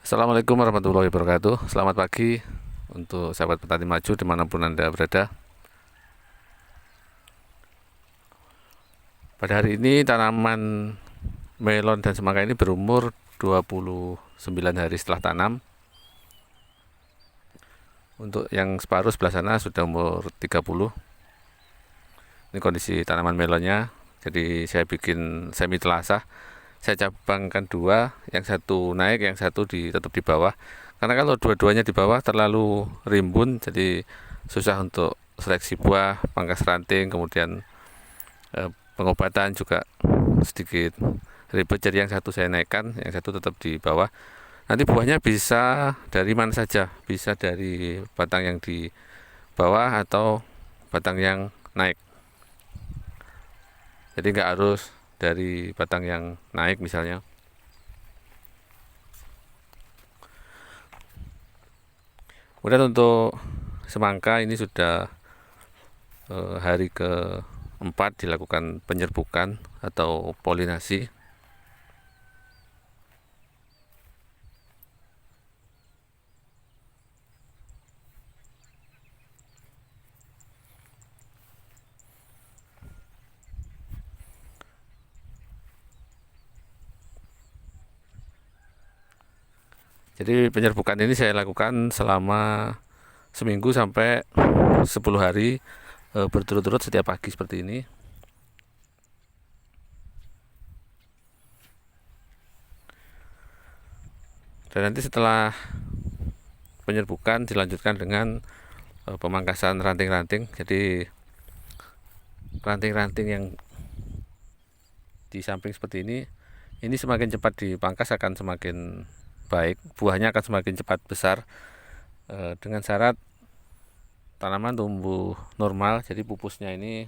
Assalamualaikum warahmatullahi wabarakatuh. Selamat pagi untuk sahabat petani maju dimanapun Anda berada. Pada hari ini tanaman melon dan semangka ini berumur 29 hari setelah tanam. Untuk yang separuh sebelah sana sudah umur 30. Ini kondisi tanaman melonnya. Jadi saya bikin semi telasah. Saya cabangkan dua, yang satu naik, yang satu tetap di bawah. Karena kalau dua-duanya di bawah terlalu rimbun, jadi susah untuk seleksi buah, pangkas ranting, kemudian pengobatan juga sedikit ribet. Jadi yang satu saya naikkan, yang satu tetap di bawah. Nanti buahnya bisa dari mana saja, bisa dari batang yang di bawah atau batang yang naik. Jadi nggak harus dari batang yang naik misalnya. Kemudian untuk semangka ini sudah hari keempat dilakukan penyerbukan atau polinasi. Jadi penyerbukan ini saya lakukan selama seminggu sampai 10 hari berturut-turut setiap pagi seperti ini. Dan nanti setelah penyerbukan dilanjutkan dengan pemangkasan ranting-ranting. Jadi ranting-ranting yang di samping seperti ini semakin cepat dipangkas akan semakin baik, buahnya akan semakin cepat besar, dengan syarat tanaman tumbuh normal. Jadi pupusnya ini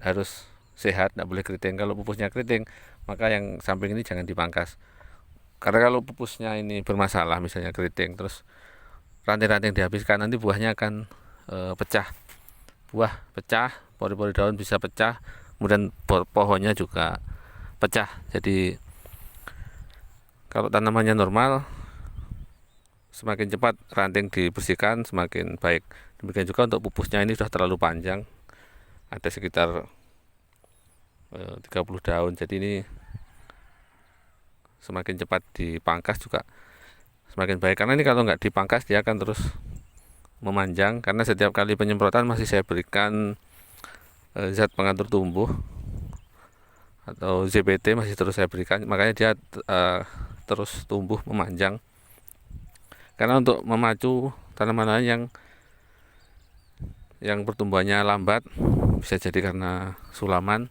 harus sehat, tidak boleh keriting. Kalau pupusnya keriting, maka yang samping ini jangan dipangkas. Karena kalau pupusnya ini bermasalah, misalnya keriting, terus ranting-ranting dihabiskan, nanti buahnya akan pecah. Buah pecah, pori-pori daun bisa pecah, kemudian pohonnya juga pecah. Jadi kalau tanamannya normal, semakin cepat ranting dibersihkan semakin baik. Demikian juga untuk pupusnya, ini sudah terlalu panjang, ada sekitar 30 daun. Jadi ini semakin cepat dipangkas juga semakin baik, karena ini kalau nggak dipangkas dia akan terus memanjang. Karena setiap kali penyemprotan masih saya berikan zat pengatur tumbuh atau ZBT, masih terus saya berikan, makanya dia terus tumbuh memanjang. Karena untuk memacu tanaman lain yang pertumbuhannya lambat, bisa jadi karena sulaman.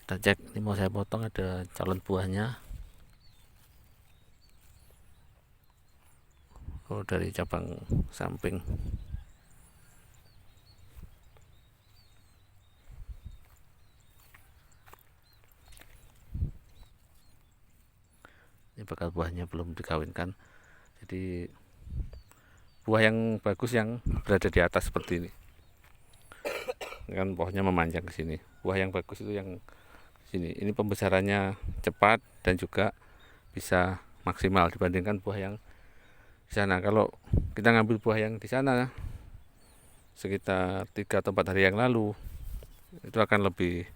Kita cek, ini mau saya potong, ada calon buahnya. Oh, dari cabang samping. Ini bakal buahnya belum dikawinkan. Jadi buah yang bagus yang berada di atas seperti ini. Kan pohonnya memanjang ke sini. Buah yang bagus itu yang sini. Ini pembesarannya cepat dan juga bisa maksimal dibandingkan buah yang di sana. Kalau kita ngambil buah yang di sana sekitar 3 atau 4 hari yang lalu, itu akan lebih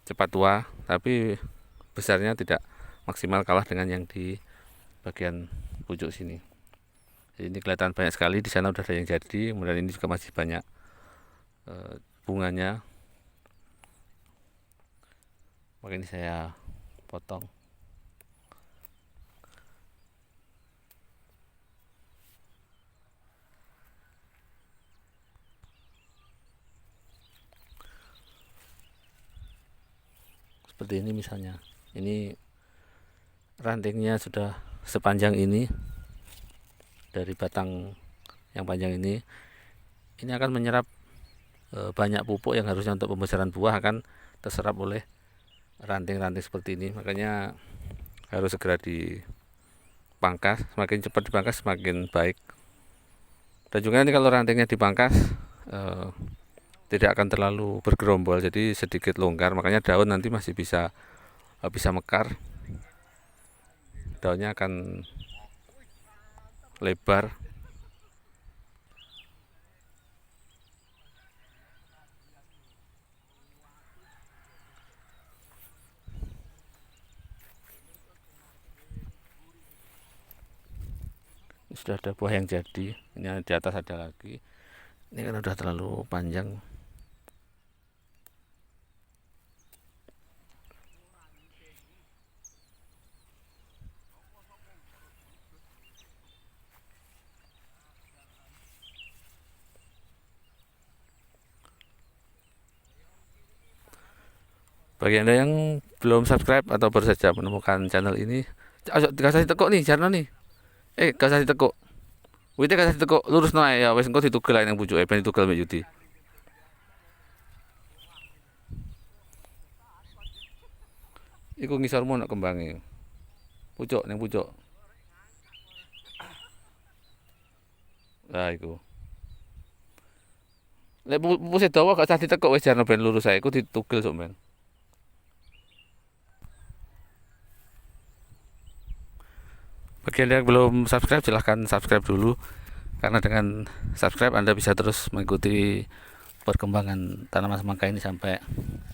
cepat tua, tapi besarnya tidak maksimal, kalah dengan yang di bagian pucuk sini. Jadi ini kelihatan banyak sekali, di sana udah ada yang jadi, kemudian ini juga masih banyak bunganya. Maka ini saya potong. Seperti ini misalnya. Ini rantingnya sudah sepanjang ini, dari batang yang panjang ini akan menyerap banyak pupuk yang harusnya untuk pembesaran buah akan terserap oleh ranting-ranting seperti ini. Makanya harus segera dipangkas, semakin cepat dipangkas semakin baik. Dan juga nanti kalau rantingnya dipangkas tidak akan terlalu bergerombol, jadi sedikit longgar, makanya daun nanti masih bisa mekar, daunnya akan lebar. Sudah ada buah yang jadi, ini di atas ada lagi, ini kan udah terlalu panjang. Bagi Anda yang belum subscribe atau baru saja menemukan channel ini, kasih tekuk nih channel nih. Kasih tekuk. Wite kasih tekuk lurus nae ya wis engko ditugel ae nang pucuke ben ditugel mbek Yudi. Iku ngisormu nek kembange. Pucuk ning pucuk. Lah iku. Lek pupuse dawa gak usah ditekuk wis jarno ben lurus ae iku ditugel sok men. Bagi Anda yang belum subscribe, silahkan subscribe dulu, karena dengan subscribe Anda bisa terus mengikuti perkembangan tanaman semangka ini sampai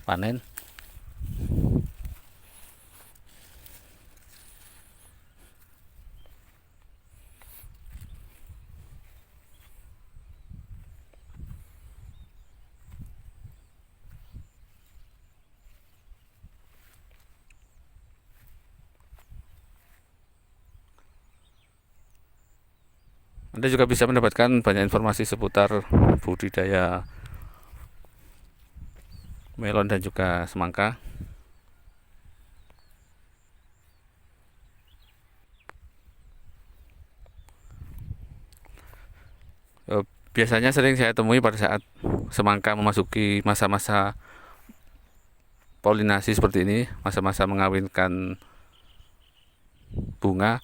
panen. Anda juga bisa mendapatkan banyak informasi seputar budidaya melon dan juga semangka. Biasanya sering saya temui pada saat semangka memasuki masa-masa polinasi seperti ini, masa-masa mengawinkan bunga.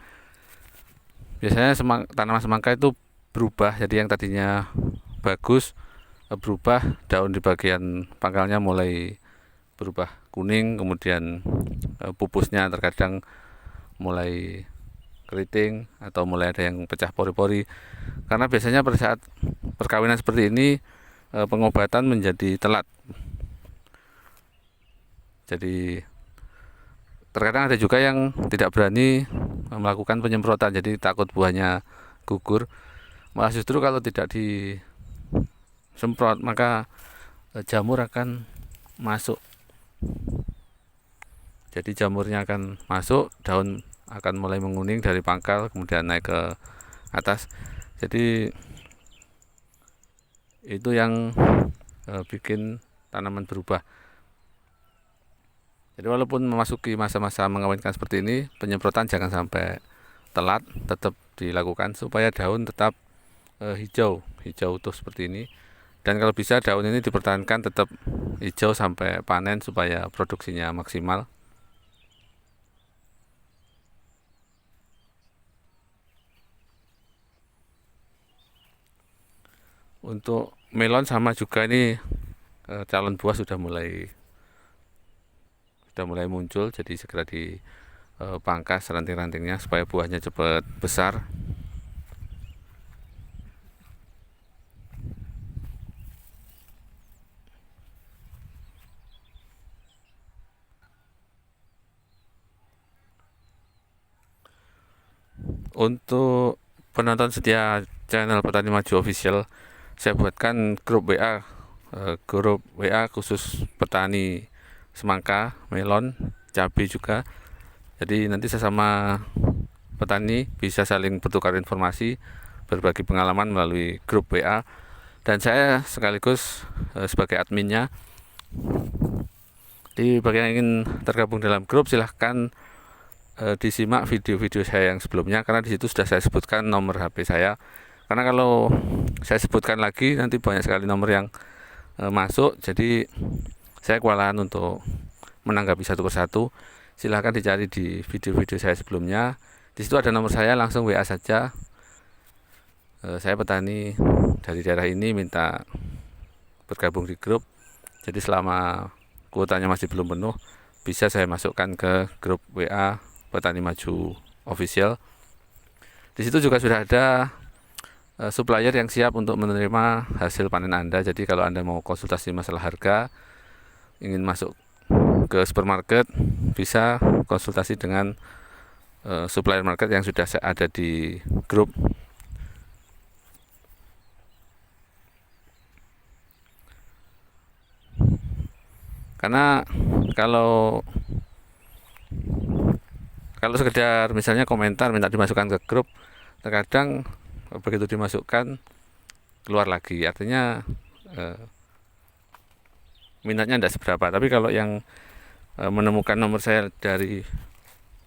Biasanya tanaman semangka itu berubah, jadi yang tadinya bagus berubah, daun di bagian pangkalnya mulai berubah kuning, kemudian pupusnya terkadang mulai keriting atau mulai ada yang pecah pori-pori, karena biasanya pada saat perkawinan seperti ini pengobatan menjadi telat. Jadi terkadang ada juga yang tidak berani melakukan penyemprotan, jadi takut buahnya gugur. Malah justru kalau tidak disemprot maka jamur akan masuk. Jadi jamurnya akan masuk, daun akan mulai menguning dari pangkal kemudian naik ke atas. Jadi itu yang bikin tanaman berubah. Jadi walaupun memasuki masa-masa mengawinkan seperti ini, penyemprotan jangan sampai telat, tetap dilakukan supaya daun tetap hijau utuh seperti ini. Dan kalau bisa daun ini dipertahankan tetap hijau sampai panen supaya produksinya maksimal. Untuk melon sama juga ini calon buah sudah mulai muncul, jadi segera dipangkas ranting-rantingnya supaya buahnya cepat besar. Untuk penonton setia channel Petani Maju Official, saya buatkan grup WA khusus petani semangka, melon, cabai juga. Jadi nanti sesama petani bisa saling bertukar informasi, berbagi pengalaman melalui grup WA, dan saya sekaligus sebagai adminnya. Di bagi yang ingin tergabung dalam grup, silahkan disimak video-video saya yang sebelumnya, karena di situ sudah saya sebutkan nomor HP saya. Karena kalau saya sebutkan lagi nanti banyak sekali nomor yang masuk, jadi saya kewalahan untuk menanggapi satu persatu. Silahkan dicari di video-video saya sebelumnya. Di situ ada nomor saya, langsung WA saja. Saya petani dari daerah ini, minta bergabung di grup. Jadi selama kuotanya masih belum penuh, bisa saya masukkan ke grup WA Petani Maju Official. Di situ juga sudah ada supplier yang siap untuk menerima hasil panen Anda. Jadi kalau Anda mau konsultasi masalah harga, ingin masuk ke supermarket, bisa konsultasi dengan supplier market yang sudah ada di grup. Karena kalau sekedar misalnya komentar minta dimasukkan ke grup, terkadang begitu dimasukkan keluar lagi, artinya minatnya tidak seberapa. Tapi kalau yang menemukan nomor saya dari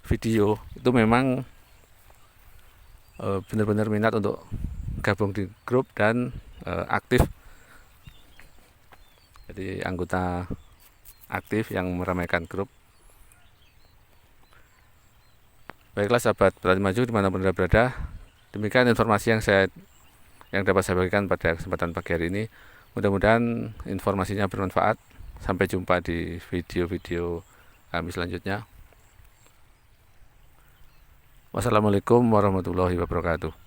video, itu memang benar-benar minat untuk gabung di grup dan aktif, jadi anggota aktif yang meramaikan grup. Baiklah sahabat Petani Maju dimanapun Anda berada, demikian informasi yang dapat saya bagikan pada kesempatan pagi hari ini. Mudah-mudahan informasinya bermanfaat. Sampai jumpa di video-video kami selanjutnya. Wassalamualaikum warahmatullahi wabarakatuh.